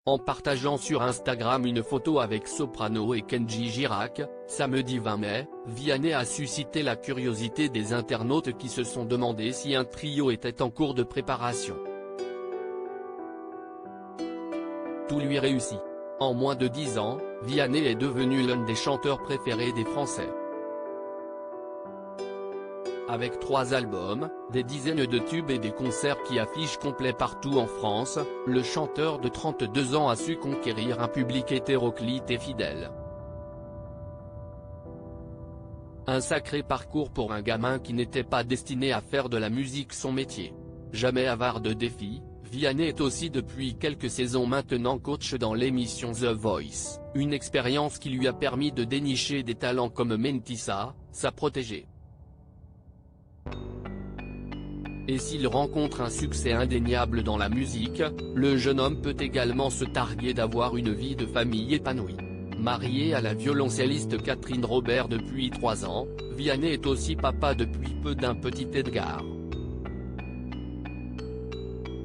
en partageant sur Instagram une photo avec Soprano et Kenji Girac. Samedi 20 mai, Vianney a suscité la curiosité des internautes qui se sont demandé si un trio était en cours de préparation. Tout lui réussit. En moins de 10 ans, Vianney est devenu l'un des chanteurs préférés des Français. Avec 3 albums, des dizaines de tubes et des concerts qui affichent complet partout en France, le chanteur de 32 ans a su conquérir un public hétéroclite et fidèle. Un sacré parcours pour un gamin qui n'était pas destiné à faire de la musique son métier. Jamais avare de défis, Vianney est aussi depuis quelques saisons maintenant coach dans l'émission The Voice, une expérience qui lui a permis de dénicher des talents comme Mentissa, sa protégée. Et s'il rencontre un succès indéniable dans la musique, le jeune homme peut également se targuer d'avoir une vie de famille épanouie. Marié à la violoncelliste Catherine Robert depuis 3 ans, Vianney est aussi papa depuis peu d'un petit Edgar.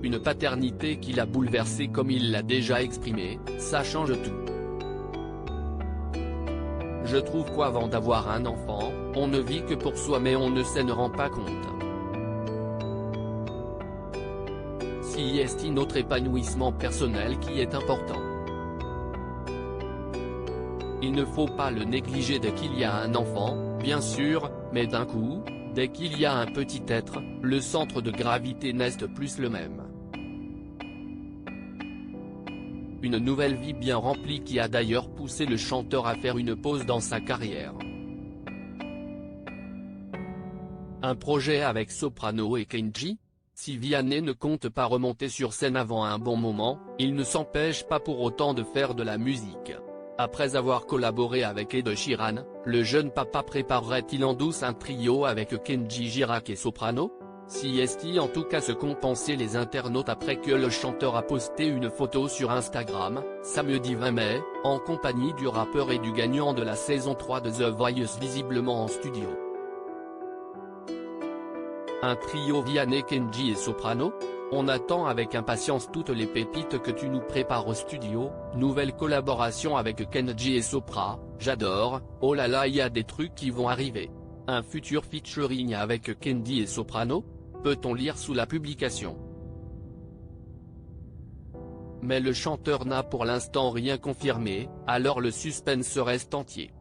Une paternité qui l'a bouleversé comme il l'a déjà exprimé, ça change tout. Je trouve qu'avant d'avoir un enfant, on ne vit que pour soi mais on ne s'en rend pas compte. C'est notre épanouissement personnel qui est important. Il ne faut pas le négliger dès qu'il y a un enfant, bien sûr, mais d'un coup, dès qu'il y a un petit être, le centre de gravité n'est plus le même. Une nouvelle vie bien remplie qui a d'ailleurs poussé le chanteur à faire une pause dans sa carrière. Un projet avec Soprano et Kenji? Si Vianney ne compte pas remonter sur scène avant un bon moment, il ne s'empêche pas pour autant de faire de la musique. Après avoir collaboré avec Ed Sheeran, le jeune papa préparerait-il en douce un trio avec Kenji Girac et Soprano? Si est-il en tout cas se compenser les internautes après que le chanteur a posté une photo sur Instagram, samedi 20 mai, en compagnie du rappeur et du gagnant de la saison 3 de The Voice visiblement en studio. Un trio Vianney, Kenji et Soprano? On attend avec impatience toutes les pépites que tu nous prépares au studio. Nouvelle collaboration avec Kenji et Sopra, j'adore, oh là là, il y a des trucs qui vont arriver. Un futur featuring avec Kenji et Soprano? Peut-on lire sous la publication. Mais le chanteur n'a pour l'instant rien confirmé, alors le suspense reste entier.